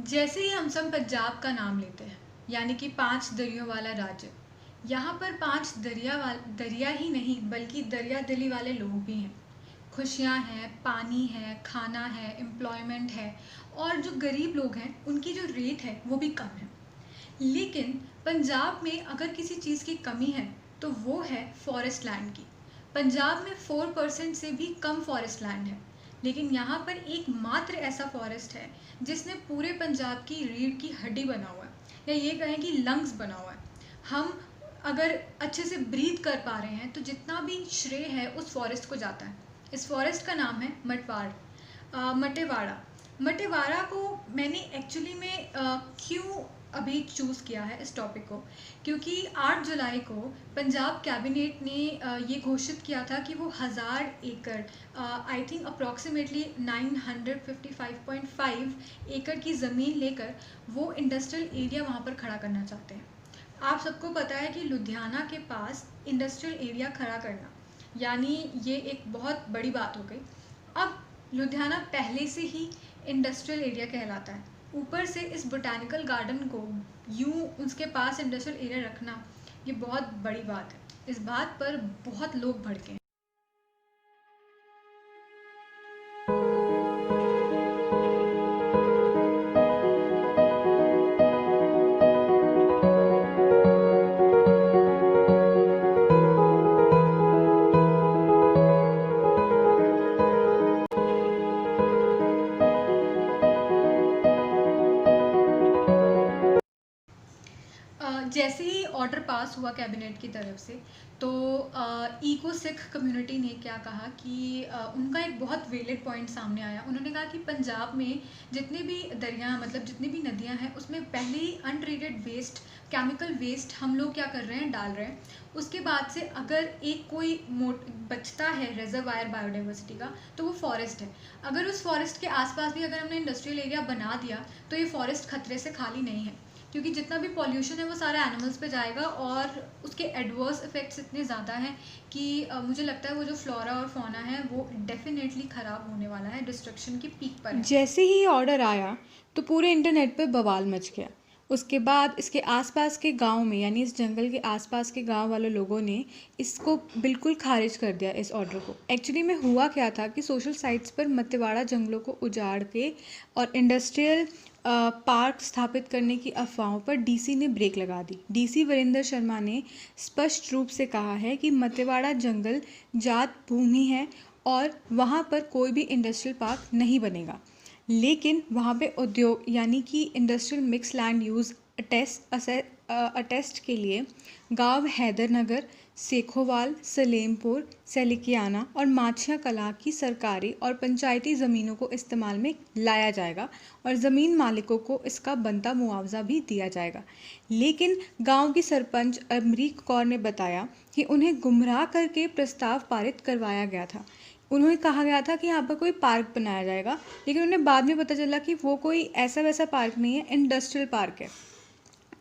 जैसे ही हम सब पंजाब का नाम लेते हैं यानी कि 5 दरियों वाला राज्य। यहाँ पर 5 दरिया ही नहीं बल्कि दरिया दिली वाले लोग भी हैं। खुशियाँ हैं, पानी है, खाना है, एम्प्लॉयमेंट है। और जो गरीब लोग हैं उनकी जो रेट है वो भी कम है। लेकिन पंजाब में अगर किसी चीज़ की कमी है तो वो है फॉरेस्ट लैंड की। पंजाब में 4% से भी कम फॉरेस्ट लैंड है। लेकिन यहाँ पर एकमात्र ऐसा फॉरेस्ट है जिसने पूरे पंजाब की रीढ़ की हड्डी बना हुआ है, या ये कहें कि लंग्स बना हुआ है। हम अगर अच्छे से ब्रीथ कर पा रहे हैं तो जितना भी श्रेय है उस फॉरेस्ट को जाता है। इस फॉरेस्ट का नाम है मटेवाड़ा। मटेवाड़ा को मैंने एक्चुअली में क्यों अभी चूज़ किया है इस टॉपिक को, क्योंकि 8 जुलाई को पंजाब कैबिनेट ने ये घोषित किया था कि वो 1000 एकड़, आई थिंक अप्रॉक्सीमेटली 955.5 एकड़ की ज़मीन लेकर वो इंडस्ट्रियल एरिया वहाँ पर खड़ा करना चाहते हैं। आप सबको पता है कि लुधियाना के पास इंडस्ट्रियल एरिया खड़ा करना यानी ये एक बहुत बड़ी बात हो गई। अब लुधियाना पहले से ही इंडस्ट्रियल एरिया कहलाता है, ऊपर से इस बोटैनिकल गार्डन को यूं उसके पास इंडस्ट्रियल एरिया रखना, ये बहुत बड़ी बात है। इस बात पर बहुत लोग भड़के हैं। जैसे ही ऑर्डर पास हुआ कैबिनेट की तरफ से, तो इको सिख कम्युनिटी ने क्या कहा कि उनका एक बहुत वैलिड पॉइंट सामने आया। उन्होंने कहा कि पंजाब में जितने भी दरिया मतलब जितनी भी नदियां हैं उसमें पहले ही अनट्रीटेड वेस्ट, केमिकल वेस्ट हम लोग क्या कर रहे हैं, डाल रहे हैं। उसके बाद से अगर एक कोई बचता है रिजर्वायर बायोडाइवर्सिटी का तो वो फॉरेस्ट है। अगर उस फॉरेस्ट के आसपास भी अगर हमने इंडस्ट्रियल एरिया बना दिया तो ये फॉरेस्ट खतरे से खाली नहीं है, क्योंकि जितना भी पॉल्यूशन है वो सारा एनिमल्स पे जाएगा और उसके एडवर्स इफ़ेक्ट्स इतने ज़्यादा हैं कि मुझे लगता है वो जो फ्लोरा और फौना है वो डेफिनेटली ख़राब होने वाला है, डिस्ट्रक्शन की पीक पर है। जैसे ही ऑर्डर आया तो पूरे इंटरनेट पे बवाल मच गया। उसके बाद इसके आसपास के गांव में यानी इस जंगल के आसपास के गांव वाले लोगों ने इसको बिल्कुल खारिज कर दिया, इस ऑर्डर को। एक्चुअली में हुआ क्या था कि सोशल साइट्स पर मतेवाड़ा जंगलों को उजाड़ के और इंडस्ट्रियल पार्क स्थापित करने की अफवाहों पर डीसी ने ब्रेक लगा दी। डीसी वीरेंद्र शर्मा ने स्पष्ट रूप से कहा है कि मतेवाड़ा जंगल जात भूमि है और वहाँ पर कोई भी इंडस्ट्रियल पार्क नहीं बनेगा। लेकिन वहाँ पे उद्योग यानी कि industrial mix land use attest के लिए गांव हैदरनगर, सेखोवाल, सलेमपुर, सेलिकियाना और माछिया कलां की सरकारी और पंचायती ज़मीनों को इस्तेमाल में लाया जाएगा और ज़मीन मालिकों को इसका बनता मुआवजा भी दिया जाएगा। लेकिन गांव की सरपंच अमरीक कौर ने बताया कि उन्हें गुमराह करके प्रस्ताव पारित करवाया गया था। उन्हें कहा गया था कि यहाँ पर कोई पार्क बनाया जाएगा, लेकिन उन्हें बाद में पता चला कि वो कोई ऐसा वैसा पार्क नहीं है, इंडस्ट्रियल पार्क है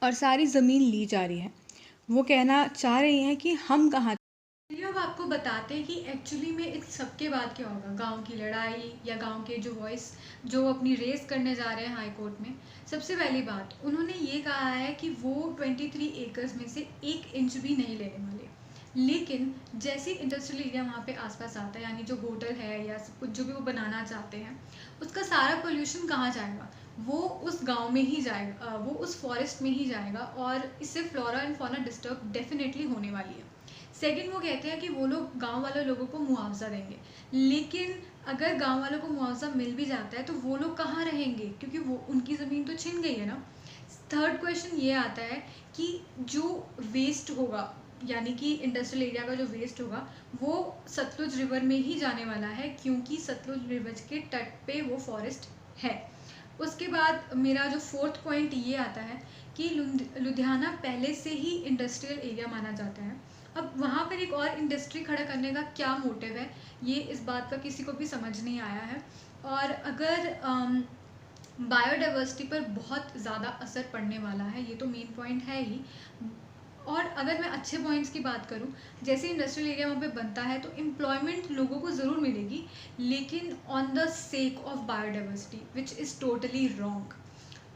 और सारी ज़मीन ली जा रही है। वो कहना चाह रही हैं कि हम कहाँ। चलिए अब आपको बताते हैं कि एक्चुअली में इस सबके बाद क्या होगा, गांव की लड़ाई या गांव के जो वॉइस जो अपनी रेस करने जा रहे हैं हाई कोर्ट में। सबसे पहली बात उन्होंने ये कहा है कि वो 23 एकर्स में से 1 इंच भी नहीं लेने वाले। लेकिन जैसे इंडस्ट्रियल एरिया वहाँ पे आसपास आता है, यानी जो होटल है या सब कुछ जो भी वो बनाना चाहते हैं, उसका सारा पोल्यूशन कहाँ जाएगा, वो उस गांव में ही जाएगा, वो उस फॉरेस्ट में ही जाएगा और इससे flora and fauna disturb definitely होने वाली है। सेकंड वो कहते हैं कि वो लोग गांव वाले लोगों को मुआवजा देंगे, लेकिन अगर गांव वालों को मुआवजा मिल भी जाता है तो वो लोग कहाँ रहेंगे, क्योंकि वो उनकी ज़मीन तो छिन गई है ना। थर्ड क्वेश्चन ये आता है कि जो वेस्ट होगा यानी कि इंडस्ट्रियल एरिया का जो वेस्ट होगा वो सतलुज रिवर में ही जाने वाला है, क्योंकि सतलुज रिवर के तट पे वो फॉरेस्ट है। उसके बाद मेरा जो फोर्थ पॉइंट ये आता है कि लुधियाना पहले से ही इंडस्ट्रियल एरिया माना जाता है। अब वहाँ पर एक और इंडस्ट्री खड़ा करने का क्या मोटिव है, ये इस बात का किसी को भी समझ नहीं आया है। और अगर बायोडाइवर्सिटी पर बहुत ज़्यादा असर पड़ने वाला है, ये तो मेन पॉइंट है ही। और अगर मैं अच्छे पॉइंट्स की बात करूं, जैसे इंडस्ट्रियल एरिया वहाँ पे बनता है तो एम्प्लॉयमेंट लोगों को ज़रूर मिलेगी, लेकिन on the sake of biodiversity which is totally wrong.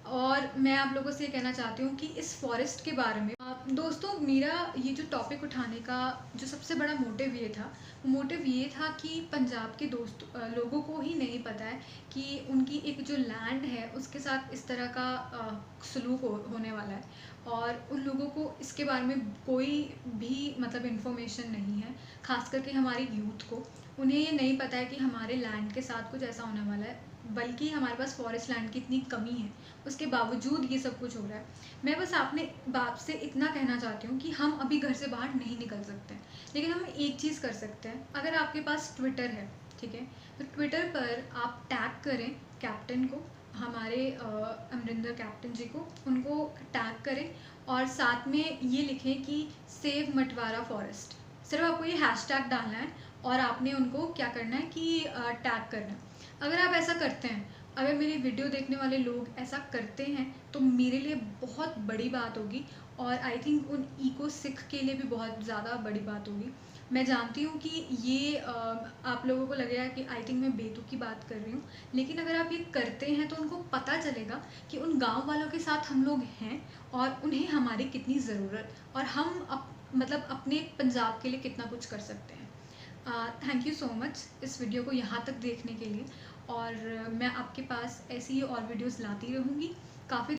और मैं आप लोगों से ये कहना चाहती हूँ कि इस फॉरेस्ट के बारे में दोस्तों, मेरा ये जो टॉपिक उठाने का जो सबसे बड़ा मोटिव ये था, वो मोटिव ये था कि पंजाब के लोगों को ही नहीं पता है कि उनकी एक जो लैंड है उसके साथ इस तरह का सलूक होने वाला है, और उन लोगों को इसके बारे में कोई भी मतलब इन्फॉर्मेशन नहीं है। ख़ास करके हमारी यूथ को, उन्हें ये नहीं पता है कि हमारे लैंड के साथ कुछ ऐसा होने वाला है, बल्कि हमारे पास फॉरेस्ट लैंड की इतनी कमी है, उसके बावजूद ये सब कुछ हो रहा है। मैं बस आपने बाप से इतना कहना चाहती हूँ कि हम अभी घर से बाहर नहीं निकल सकते हैं, लेकिन हम एक चीज़ कर सकते हैं। अगर आपके पास ट्विटर है, ठीक है, तो ट्विटर पर आप टैग करें कैप्टन को, हमारे अमरिंदर कैप्टन जी को, उनको टैग करें और साथ में ये लिखें कि सेव मटवारा फॉरेस्ट। सिर्फ आपको ये हैशटैग डालना है और आपने उनको क्या करना है कि टैग करना है। अगर आप ऐसा करते हैं, अगर मेरी वीडियो देखने वाले लोग ऐसा करते हैं, तो मेरे लिए बहुत बड़ी बात होगी, और आई थिंक उन इको सिख के लिए भी बहुत ज़्यादा बड़ी बात होगी। मैं जानती हूँ कि ये आप लोगों को लगेगा कि आई थिंक मैं बेतुकी बात कर रही हूँ, लेकिन अगर आप ये करते हैं तो उनको पता चलेगा कि उन गांव वालों के साथ हम लोग हैं और उन्हें हमारी कितनी ज़रूरत, और हम मतलब अपने पंजाब के लिए कितना कुछ कर सकते हैं। थैंक यू सो मच इस वीडियो को यहाँ तक देखने के लिए, और मैं आपके पास ऐसी ही और वीडियोस लाती रहूँगी। काफ़ी